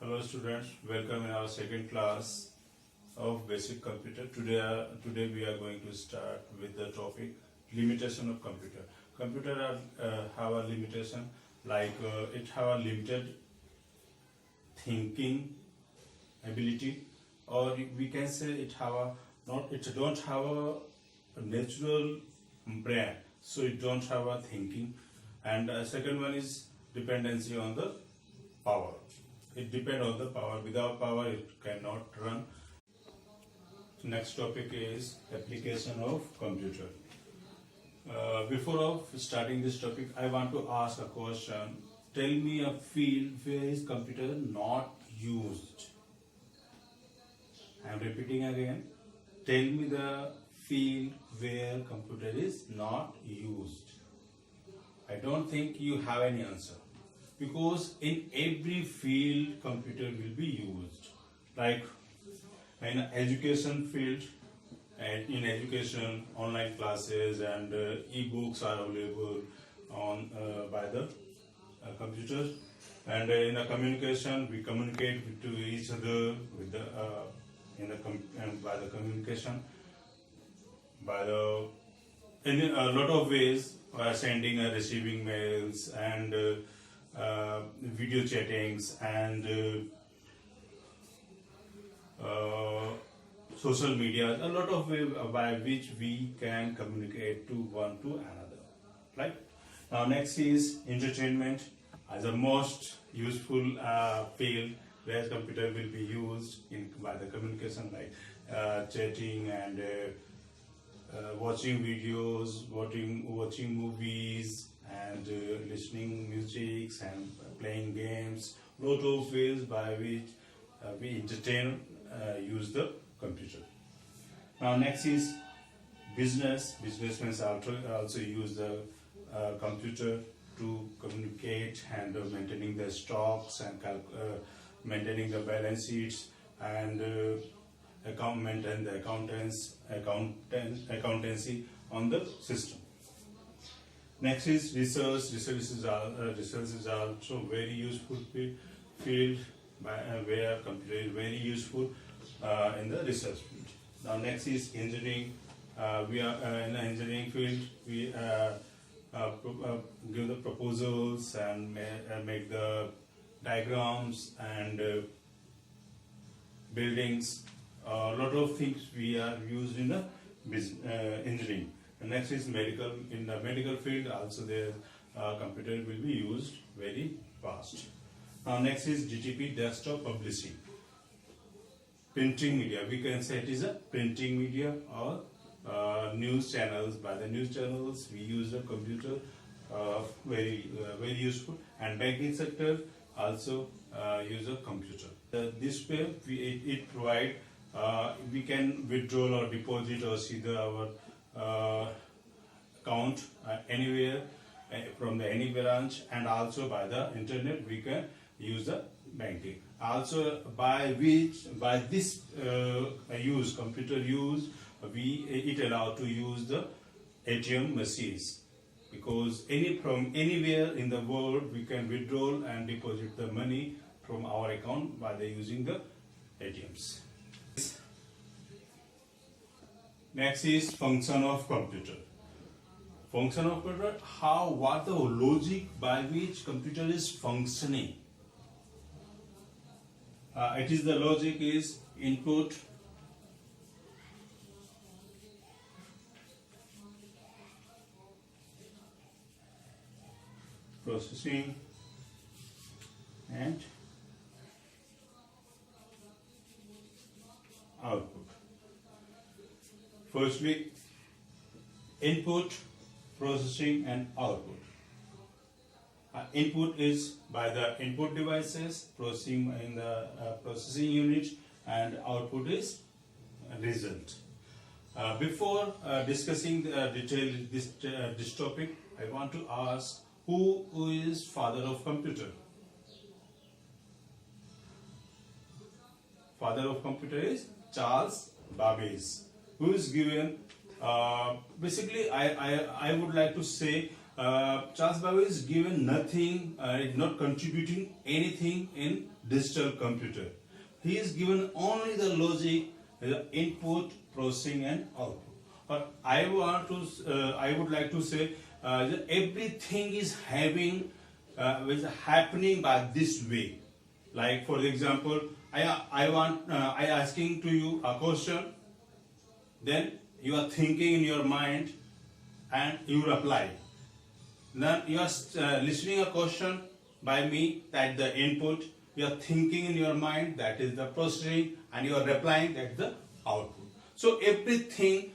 Hello students, welcome in our second class of basic computer. Today we are going to start with the topic limitation of computer. Computer have a limitation like it have a limited thinking ability, or we can say it don't have a natural brain, so it don't have a thinking. And second one is dependency on the power. It depends on the power. Without power, it cannot run. Next topic is application of computer. Before starting this topic, I want to ask a question. Tell me a field where is computer not used. I am repeating again. Tell me the field where computer is not used. I don't think you have any answer, because in every field computer will be used. Like in education field, and in education online classes and e-books are available on by the computer. And in the communication, we communicate to each other with the by the communication, by the in a lot of ways, sending and receiving mails and video chattings and social media, a lot of ways by which we can communicate to one to another. Right? Now next is entertainment as a most useful field where computer will be used in by the communication, like chatting and watching videos, watching movies and listening music and playing games. Lot of ways by which we entertain use the computer. Now next is business. Businessmen also use the computer to communicate and maintaining the stocks and maintaining the balance sheets and maintain the accountancy on the system. Next is research. Research is also very useful field where computer is very useful in the research field. Now next is engineering. We are in the engineering field. We give the proposals and make the diagrams and buildings. A lot of things we are used in the engineering. And next is medical. In the medical field also the computer will be used very fast. Now next is DTP, desktop publishing. Printing media, we can say it is a printing media or news channels. By the news channels we use the computer, very useful. And banking sector also use a computer. This way it provide we can withdraw or deposit or see our account anywhere from the any branch, and also by the internet we can use the banking. Also by this computer use, it allow to use the ATM machines, because from anywhere in the world we can withdraw and deposit the money from our account by using the ATMs. Next is function of computer. Function of computer, what the logic by which computer is functioning. It is the logic is input, processing, and output. Firstly, input, processing, and output. Input is by the input devices, processing in the processing unit, and output is result. Before discussing the detail this topic, I want to ask, who is father of computer? Father of computer is Charles Babbage, who is given basically I would like to say Charles Babbage is given nothing, is not contributing anything in digital computer. He is given only the logic, the input, processing, and output. But I would like to say that everything is is happening by this way. Like for example, I asking to you a question, then you are thinking in your mind, and you reply. Then you are listening a question by me, that the input. You are thinking in your mind, that is the processing, and you are replying, that is the output. So everything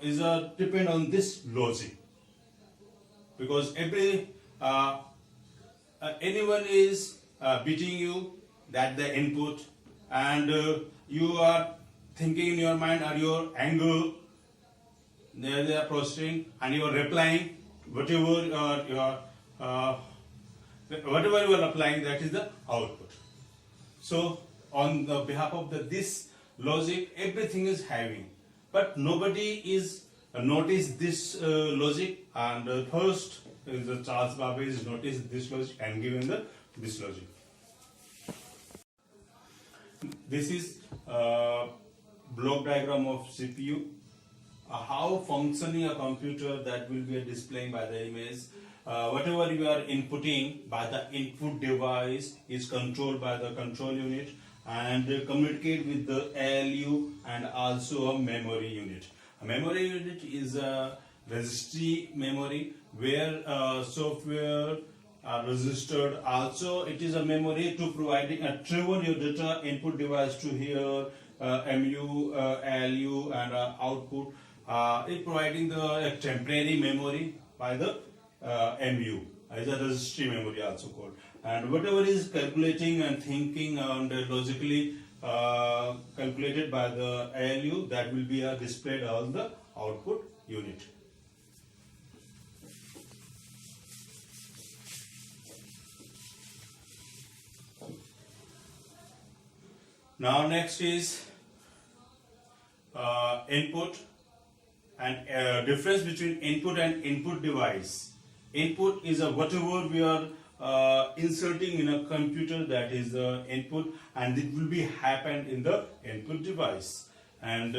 is depend on this logic, because anyone is beating you, that the input, and you are thinking in your mind, or your anger, they are processing, and you are replying whatever whatever you are applying, that is the output. So on the behalf of this logic, everything is having, but nobody is notice this logic, and first the Charles Babbage noticed this logic and given this logic. This is block diagram of CPU. How functioning a computer, that will be displaying by the image. Whatever you are inputting by the input device is controlled by the control unit and communicate with the ALU and also a memory unit. A memory unit is a registry memory where software are registered. Also, it is a memory to providing a transfer your data input device to here MU, ALU, and output. It providing the temporary memory by the MU, as a registry memory also called. And whatever is calculating and thinking and logically calculated by the ALU, that will be displayed on the output unit. Now next is input, and difference between input and input device. Input is whatever we are inserting in a computer, that is the input, and it will be happened in the input device. And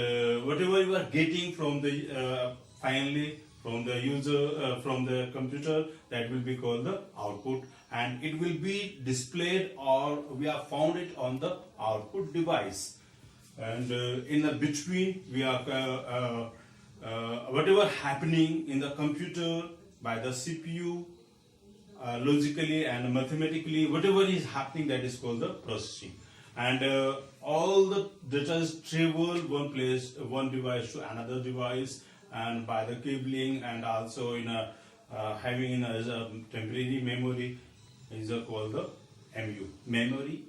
whatever you are getting from the finally from the user from the computer, that will be called the output, and it will be displayed or we have found it on the output device. And in the between we are whatever happening in the computer by the CPU, logically and mathematically, whatever is happening, that is called the processing. And all the data is travel one place, one device to another device, and by the cabling, and also in a having in as a temporary memory is called the MU, memory.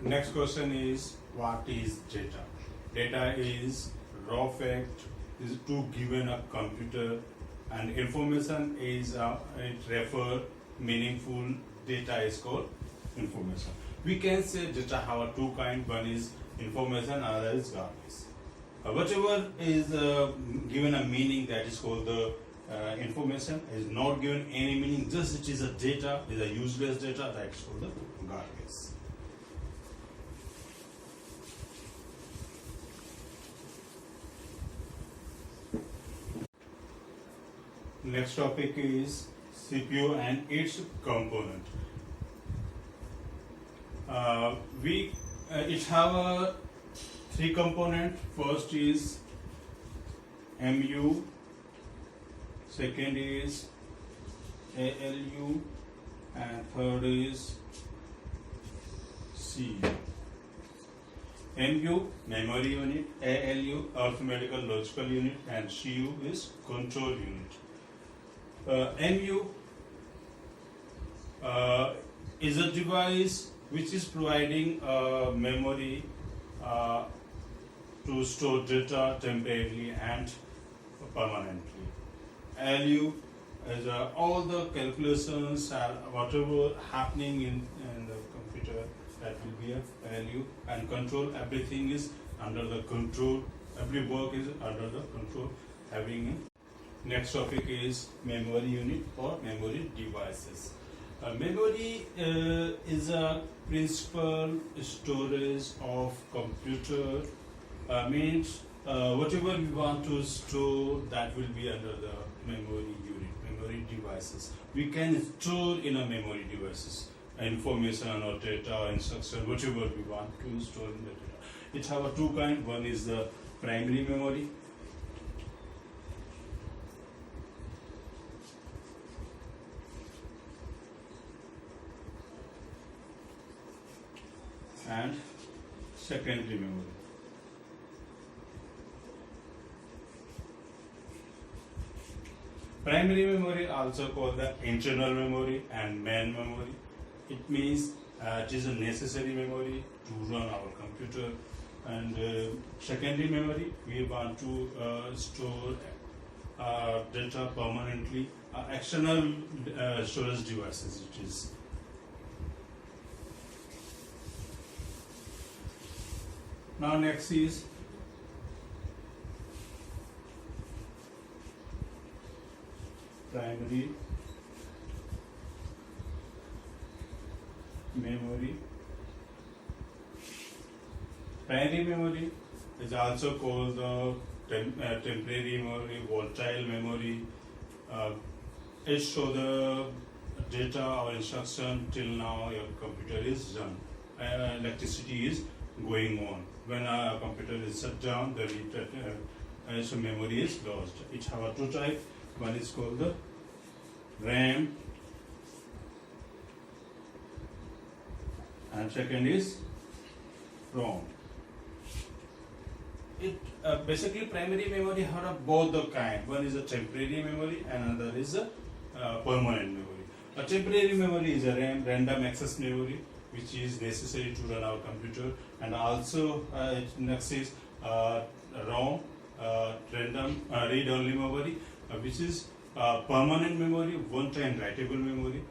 Next question is, what is data? Data is raw fact is to given a computer, and information is it refer meaningful data is called information. We can say data have two kinds. One is information, other is garbage. Whatever is given a meaning, that is called the information. Is not given any meaning, just it is a data, is a useless data, that is called the garbage. Next topic is CPU and its component. It have three component. First is MU, second is ALU, and third is CU. MU, memory unit, ALU, arithmetical logical unit, and CU is control unit. MU is a device which is providing memory to store data temporarily and permanently. ALU is all the calculations and whatever happening in the computer, that will be a ALU. And control, everything is under the control, every work is under the control having Next topic is memory unit or memory devices. Memory is a principal storage of computer. Means whatever we want to store, that will be under the memory unit, memory devices. We can store in a memory devices information or data or instruction, whatever we want to store in the data. It have a two kind. One is the primary memory. And secondary memory. Primary memory, also called the internal memory and main memory. It means it is a necessary memory to run our computer. And secondary memory, we want to store data permanently. External storage devices, it is. Now next is primary memory. Primary memory is also called the temporary memory, volatile memory. It shows the data or instruction till now your computer is run. Electricity is going on. When a computer is shut down, the so memory is lost. It have two types. One is called the RAM, and second is ROM. It basically primary memory have both the kind. One is a temporary memory, and another is a permanent memory. A temporary memory is a RAM, random access memory, which is necessary to run our computer, and also next is ROM, random read-only memory, which is permanent memory, one-time writable memory,